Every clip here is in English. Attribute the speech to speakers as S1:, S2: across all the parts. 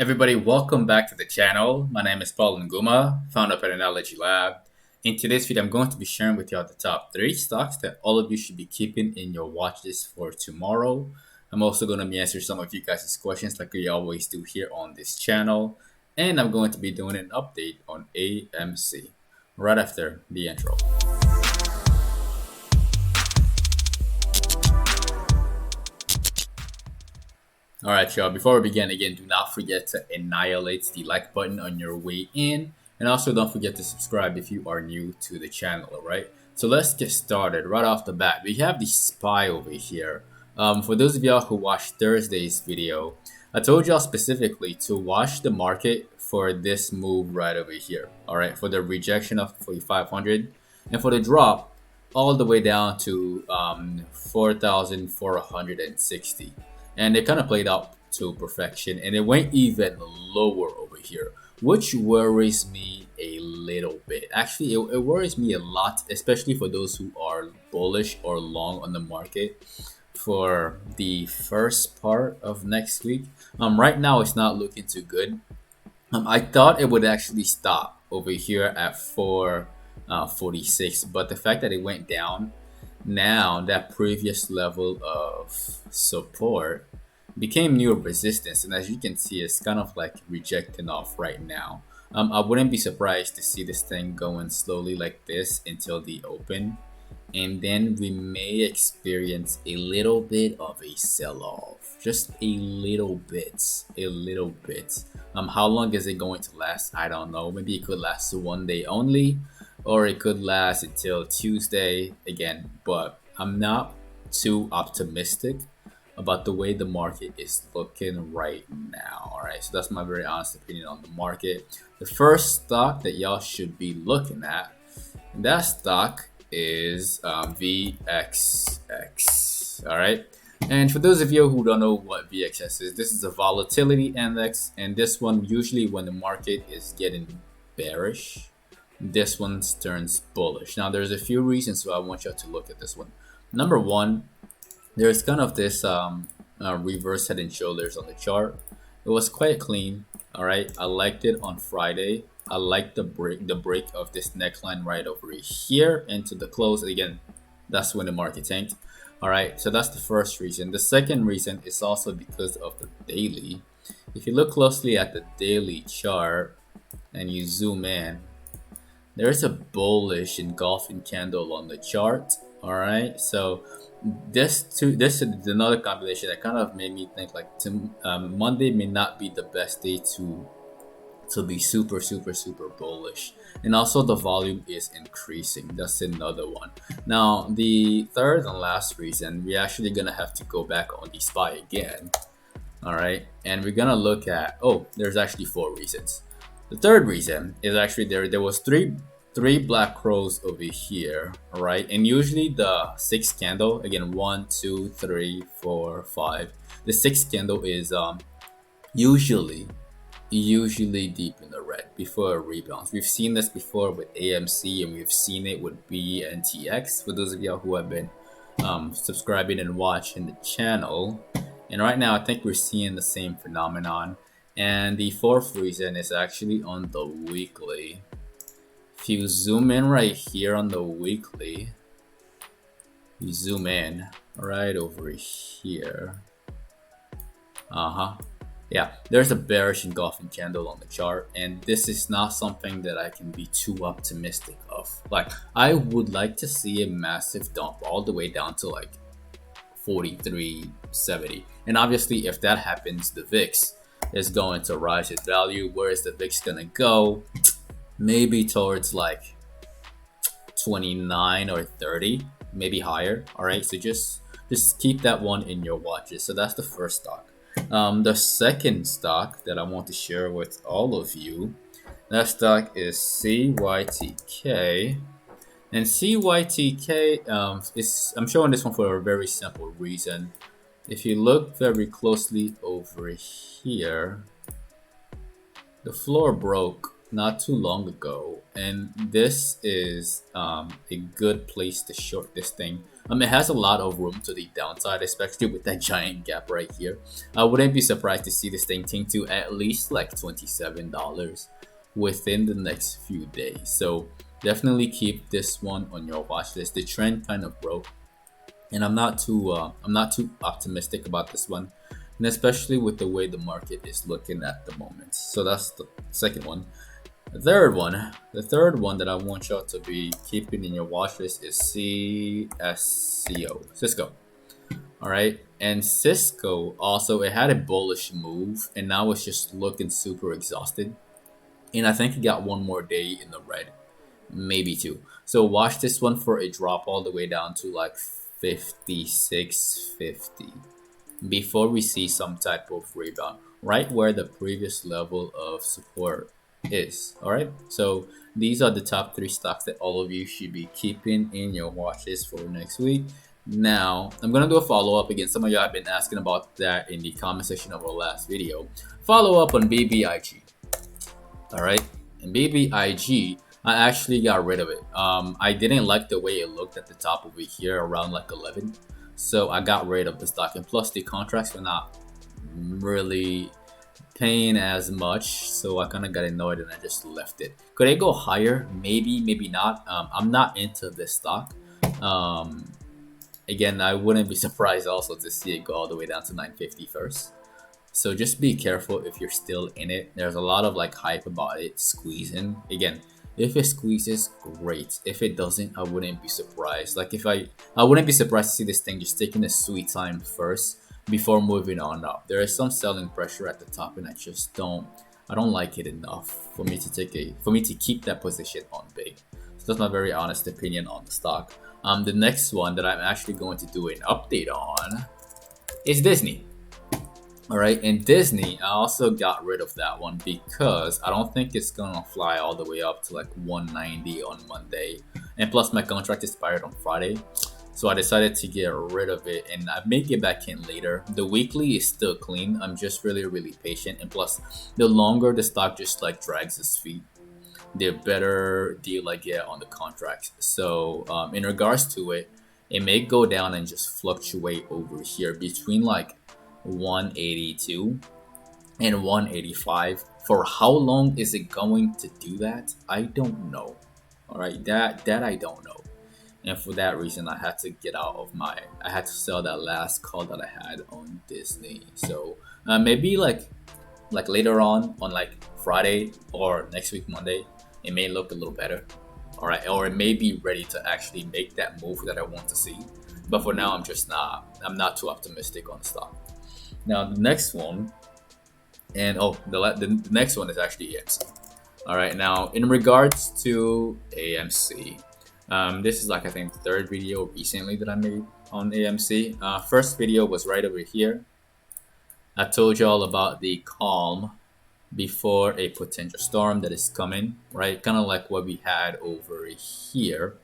S1: Everybody, welcome back to the channel. My name is Paul Nguma, founder of PATTERNOLOGY LAB. In today's video, I'm going to be sharing with you all the top 3 stocks that all of you should be keeping in your watch list for tomorrow. I'm also going to be answering some of you guys' questions like we always do here on this channel. And I'm going to be doing an update on AMC right after the intro. Alright y'all, before we begin again, do not forget to annihilate the like button on your way in. And also don't forget to subscribe if you are new to the channel, alright? So let's get started right off the bat. We have the SPY over here. For those of y'all who watched Thursday's video, I told y'all specifically to watch the market for this move right over here. Alright, for the rejection of 4,500 and for the drop all the way down to 4,460. And it kind of played out to perfection, and it went even lower over here, which worries me a little bit. Actually, it worries me a lot, especially for those who are bullish or long on the market for the first part of next week. Right now it's not looking too good. I thought it would actually stop over here at 446, but the fact that it went down, now that previous level of support became new resistance, and as you can see, it's kind of like rejecting off right now. I wouldn't be surprised to see this thing going slowly like this until the open, and then we may experience a little bit of a sell-off, just a little bit. How long is it going to last? I don't know. Maybe it could last one day only, or it could last until Tuesday again, but I'm not too optimistic about the way the market is looking right now. All right, so that's my very honest opinion on the market. The first stock that y'all should be looking at, and that stock is VXX. All right, and for those of you who don't know what VXX is, this is a volatility index, and this one, usually when the market is getting bearish, this one turns bullish. Now there's a few reasons why I want y'all to look at this one. Number one, there's kind of this reverse head and shoulders on the chart. It was quite clean. All right, I liked it on Friday. I liked the break of this neckline right over here into the close. Again, that's when the market tanked. All right, so that's the first reason. The second reason is also because of the daily. If you look closely at the daily chart and you zoom in, there's a bullish engulfing candle on the chart. All right, so this is another combination that kind of made me think like Monday may not be the best day to be super bullish, and also the volume is increasing. That's another one. Now the third and last reason, we're actually gonna have to go back on the SPY again. All right, and we're gonna look at, oh, there's actually 4 reasons. The third reason is actually there was three black crows over here. All right, and usually the 6th candle, again, 1 2 3 4 5, the 6th candle is usually deep in the red before it rebounds. We've seen this before with AMC, and we've seen it with BNTX for those of y'all who have been subscribing and watching the channel. And right now I think we're seeing the same phenomenon. And the 4th reason is actually on the weekly. If you zoom in right here on the weekly, you zoom in right over here. Yeah, there's a bearish engulfing candle on the chart, and this is not something that I can be too optimistic of. Like, I would like to see a massive dump all the way down to like 43.70, and obviously if that happens, the VIX is going to rise its value. Where is the VIX gonna go? Maybe towards like 29 or 30, maybe higher. All right, so just keep that one in your watches. So that's the first stock. The second stock that I want to share with all of you, that stock is CYTK. And CYTK I'm showing this one for a very simple reason. If you look very closely over here, the floor broke not too long ago, and this is a good place to short this thing. It has a lot of room to the downside, especially with that giant gap right here. I wouldn't be surprised to see this thing tink to at least like $27 within the next few days. So definitely keep this one on your watch list. The trend kind of broke, and I'm not too optimistic about this one, and especially with the way the market is looking at the moment. So that's the second one. The third one that I want y'all to be keeping in your watch list is CSCO, Cisco. All right, and Cisco also, it had a bullish move, and now it's just looking super exhausted. And I think it got one more day in the red, maybe two. So watch this one for a drop all the way down to like 56.50 before we see some type of rebound right where the previous level of support is. All right, so these are the top three stocks that all of you should be keeping in your watch list for next week. Now I'm gonna do a follow-up again. Some of you have been asking about that in the comment section of our last video. Follow up on BBIG. All right, and BBIG, I actually got rid of it. I didn't like the way it looked at the top over here around like 11, so I got rid of the stock. And plus the contracts were not really paying as much, so I kind of got annoyed and I just left it. Could it go higher? Maybe, maybe not. I'm not into this stock. Again, I wouldn't be surprised also to see it go all the way down to 950 first. So just be careful if you're still in it. There's a lot of like hype about it squeezing. Again, if it squeezes, great. If it doesn't, I wouldn't be surprised. Like if I wouldn't be surprised to see this thing just taking a sweet time first before moving on up. There is some selling pressure at the top, and I don't like it enough for me to keep that position on big. So that's my very honest opinion on the stock. The next one that I'm actually going to do an update on is Disney. All right, and Disney, I also got rid of that one because I don't think it's gonna fly all the way up to like 190 on Monday, and plus my contract expired on Friday, so I decided to get rid of it, and I may get back in later. The weekly is still clean. I'm just really patient, and plus the longer the stock just like drags its feet, the better deal I get on the contracts. So in regards to it, it may go down and just fluctuate over here between like 182 and 185. For how long is it going to do that? I don't know. All right, that I don't know. And for that reason, I had to get out of I had to sell that last call that I had on Disney. So maybe like later on like Friday or next week Monday, it may look a little better. All right, or it may be ready to actually make that move that I want to see. But for now, I'm not too optimistic on the stock. Now the next one, and the next one is actually AMC. All right, now in regards to AMC, this is like I think the third video recently that I made on AMC. First video was right over here. I told you all about the calm before a potential storm that is coming, right? Kind of like what we had over here,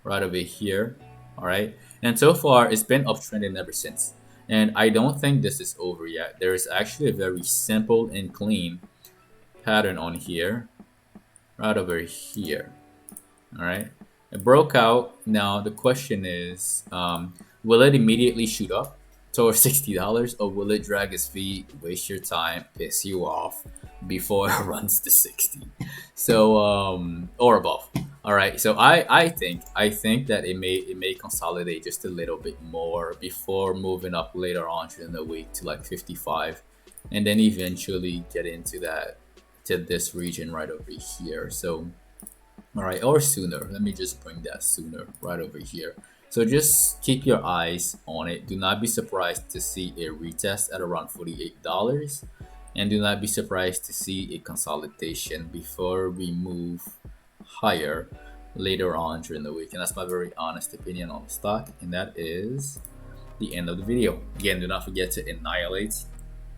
S1: right over here. All right, and so far it's been uptrending ever since. And I don't think this is over yet. There is actually a very simple and clean pattern on here, right over here. All right, it broke out. Now the question is, will it immediately shoot up towards $60, or will it drag its feet, waste your time, piss you off before it runs to 60? So or above. All right, so I think that it may consolidate just a little bit more before moving up later on during the week to like 55, and then eventually get into this region right over here. So all right, or sooner. Let me just bring that sooner right over here. So just keep your eyes on it. Do not be surprised to see a retest at around $48, and do not be surprised to see a consolidation before we move higher later on during the week. And that's my very honest opinion on the stock, and that is the end of the video. Again, do not forget to annihilate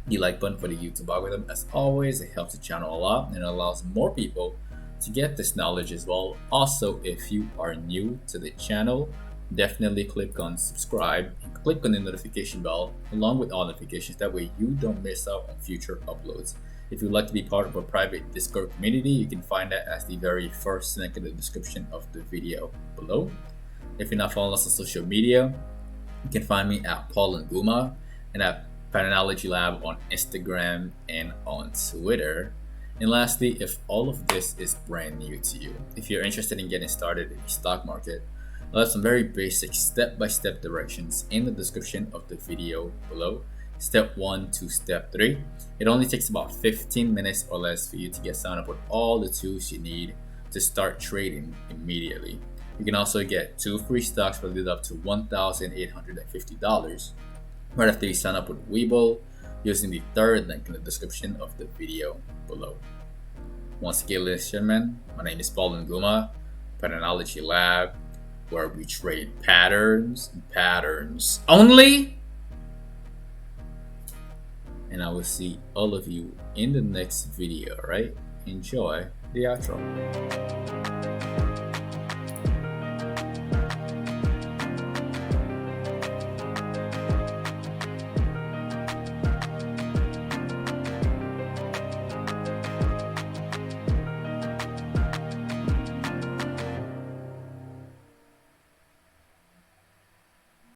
S1: the like button for the YouTube algorithm. As always, it helps the channel a lot and it allows more people to get this knowledge as well. Also, if you are new to the channel, definitely click on subscribe and click on the notification bell along with all notifications. That way you don't miss out on future uploads. If you'd like to be part of a private Discord community, you can find that as the very first link in the description of the video below. If you're not following us on social media, you can find me at Paul and Guma and at PATTERNOLOGY LAB on Instagram and on Twitter. And lastly, if all of this is brand new to you, if you're interested in getting started in the stock market, I'll have some very basic step-by-step directions in the description of the video below. Step 1 to step 3. It only takes about 15 minutes or less for you to get signed up with all the tools you need to start trading immediately. You can also get 2 free stocks valued up to $1,850 right after you sign up with Webull using the third link in the description of the video below. Once again, ladies and gentlemen, my name is Paul and Guma, PATTERNOLOGY LAB, where we trade patterns and patterns only. And I will see all of you in the next video, right? Enjoy the outro.